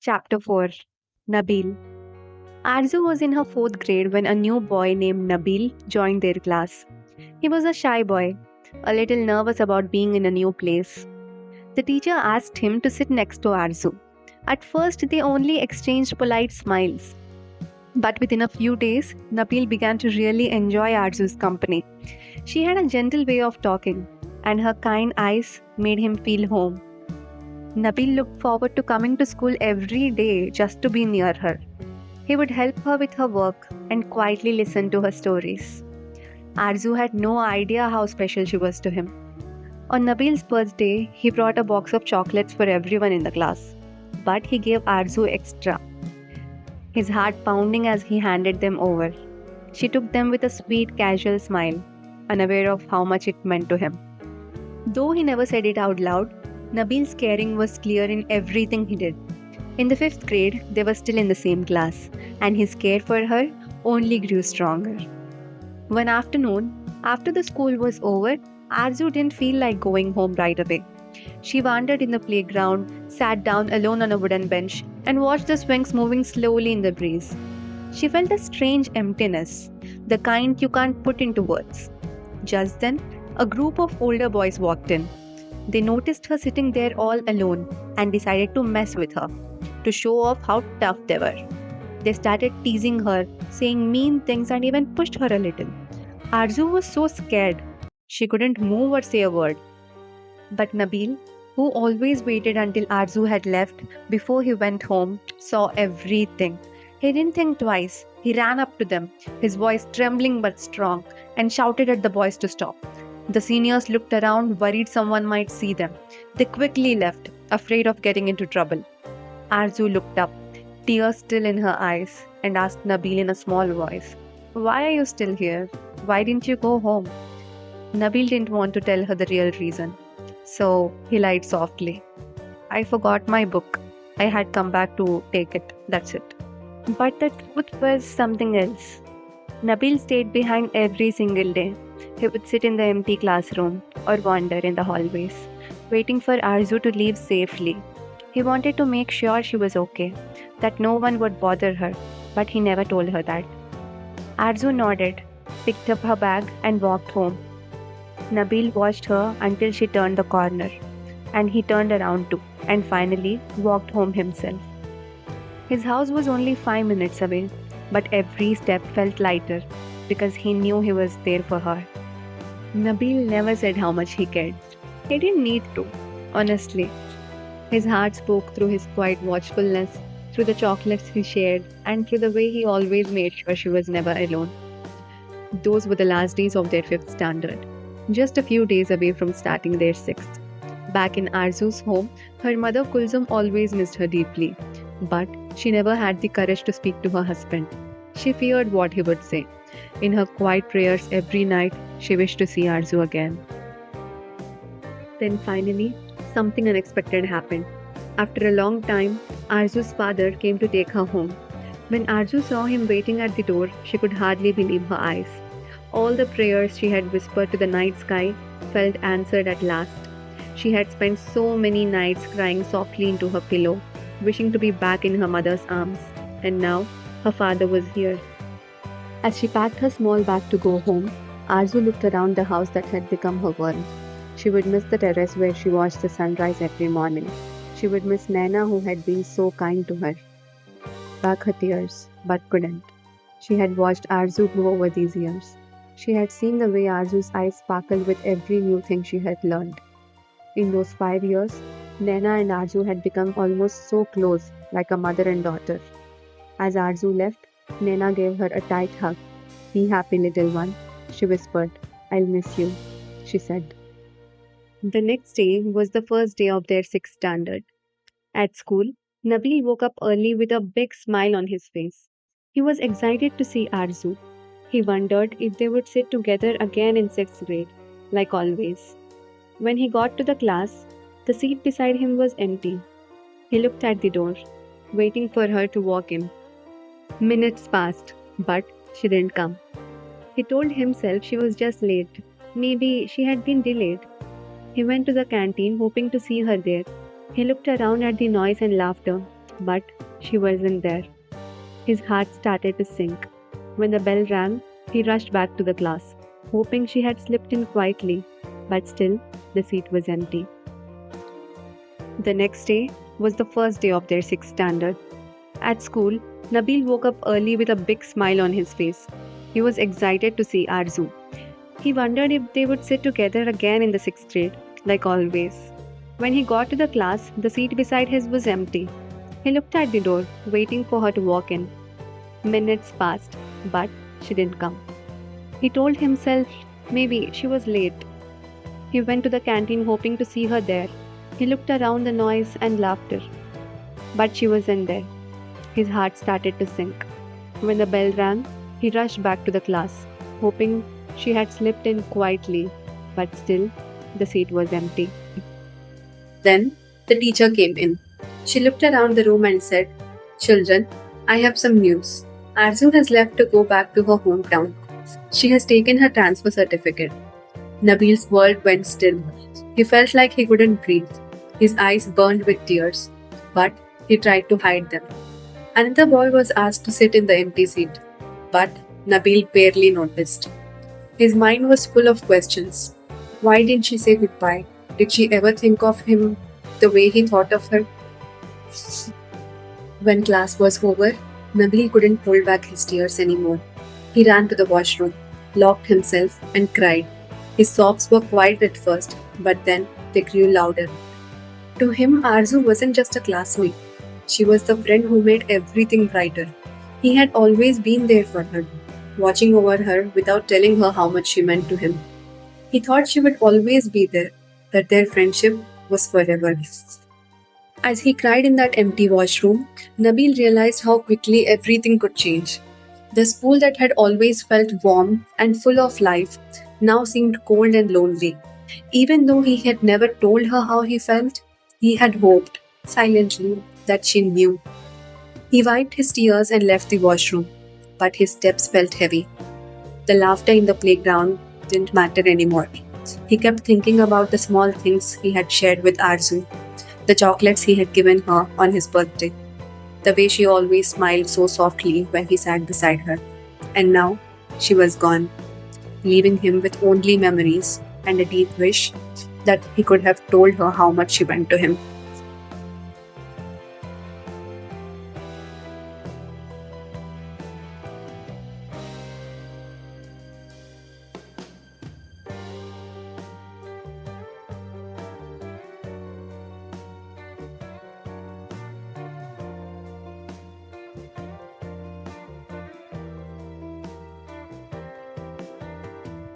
Chapter 4. Nabil. Arzu was in her fourth grade when a new boy named Nabil joined their class. He was a shy boy, a little nervous about being in a new place. The teacher asked him to sit next to Arzu. At first, they only exchanged polite smiles. But within a few days, Nabil began to really enjoy Arzu's company. She had a gentle way of talking, and her kind eyes made him feel home. Nabil looked forward to coming to school every day just to be near her. He would help her with her work and quietly listen to her stories. Arzu had no idea how special she was to him. On Nabil's birthday, he brought a box of chocolates for everyone in the class. But he gave Arzu extra, his heart pounding as he handed them over. She took them with a sweet, casual smile, unaware of how much it meant to him. Though he never said it out loud, Nabil's caring was clear in everything he did. In the fifth grade, they were still in the same class, and his care for her only grew stronger. One afternoon, after the school was over, Arzu didn't feel like going home right away. She wandered in the playground, sat down alone on a wooden bench, and watched the swings moving slowly in the breeze. She felt a strange emptiness, the kind you can't put into words. Just then, a group of older boys walked in. They noticed her sitting there all alone and decided to mess with her, to show off how tough they were. They started teasing her, saying mean things, and even pushed her a little. Arzu was so scared, she couldn't move or say a word. But Nabil, who always waited until Arzu had left before he went home, saw everything. He didn't think twice. He ran up to them, his voice trembling but strong, and shouted at the boys to stop. The seniors looked around, worried someone might see them. They quickly left, afraid of getting into trouble. Arzu looked up, tears still in her eyes, and asked Nabil in a small voice, "Why are you still here? Why didn't you go home?" Nabil didn't want to tell her the real reason, so he lied softly. "I forgot my book. I had come back to take it, that's it." But the truth was something else. Nabil stayed behind every single day. He would sit in the empty classroom or wander in the hallways, waiting for Arzu to leave safely. He wanted to make sure she was okay, that no one would bother her, but he never told her that. Arzu nodded, picked up her bag, and walked home. Nabil watched her until she turned the corner, and he turned around too, and finally walked home himself. His house was only 5 minutes away, but every step felt lighter because he knew he was there for her. Nabil never said how much he cared. He didn't need to, honestly. His heart spoke through his quiet watchfulness, through the chocolates he shared, and through the way he always made sure she was never alone. Those were the last days of their fifth standard, just a few days away from starting their sixth. Back in Arzu's home, her mother Kulzum always missed her deeply, but she never had the courage to speak to her husband. She feared what he would say. In her quiet prayers every night, she wished to see Arzu again. Then finally, something unexpected happened. After a long time, Arzu's father came to take her home. When Arzu saw him waiting at the door, she could hardly believe her eyes. All the prayers she had whispered to the night sky felt answered at last. She had spent so many nights crying softly into her pillow, wishing to be back in her mother's arms, and now her father was here. As she packed her small bag to go home, Arzu looked around the house that had become her world. She would miss the terrace where she watched the sunrise every morning. She would miss Naina, who had been so kind to her. Back her tears, but couldn't. She had watched Arzu grow over these years. She had seen the way Arzu's eyes sparkled with every new thing she had learned. In those 5 years, Naina and Arzu had become almost so close, like a mother and daughter. As Arzu left, Naina gave her a tight hug. "Be happy, little one," she whispered. "I'll miss you," she said. The next day was the first day of their sixth standard. At school, Nabil woke up early with a big smile on his face. He was excited to see Arzu. He wondered if they would sit together again in sixth grade, like always. When he got to the class, the seat beside him was empty. He looked at the door, waiting for her to walk in. Minutes passed, but she didn't come. He told himself she was just late. Maybe she had been delayed. He went to the canteen hoping to see her there. He looked around at the noise and laughter, but she wasn't there. His heart started to sink. When the bell rang, he rushed back to the class, hoping she had slipped in quietly, but still the seat was empty. The next day was the first day of their sixth standard. At school, Nabil woke up early with a big smile on his face. He was excited to see Arzu. He wondered if they would sit together again in the sixth grade, like always. When he got to the class, the seat beside his was empty. He looked at the door, waiting for her to walk in. Minutes passed, but she didn't come. He told himself maybe she was late. He went to the canteen hoping to see her there. He looked around the noise and laughter, but she wasn't there. His heart started to sink. When the bell rang, he rushed back to the class, hoping she had slipped in quietly, but still the seat was empty. Then the teacher came in. She looked around the room and said, "Children, I have some news. Arzu has left to go back to her hometown. She has taken her transfer certificate." Nabil's world went still. He felt like he couldn't breathe. His eyes burned with tears, but he tried to hide them. Another boy was asked to sit in the empty seat, but Nabil barely noticed. His mind was full of questions. Why didn't she say goodbye? Did she ever think of him the way he thought of her? When class was over, Nabil couldn't hold back his tears anymore. He ran to the washroom, locked himself, and cried. His sobs were quiet at first, but then they grew louder. To him, Arzu wasn't just a classmate. She was the friend who made everything brighter. He had always been there for her, watching over her without telling her how much she meant to him. He thought she would always be there, that their friendship was forever. As he cried in that empty washroom, Nabil realized how quickly everything could change. The school that had always felt warm and full of life now seemed cold and lonely. Even though he had never told her how he felt, he had hoped, silently, that she knew. He wiped his tears and left the washroom, but his steps felt heavy. The laughter in the playground didn't matter anymore. He kept thinking about the small things he had shared with Arzu, the chocolates he had given her on his birthday, the way she always smiled so softly when he sat beside her. And now she was gone, leaving him with only memories and a deep wish that he could have told her how much she meant to him.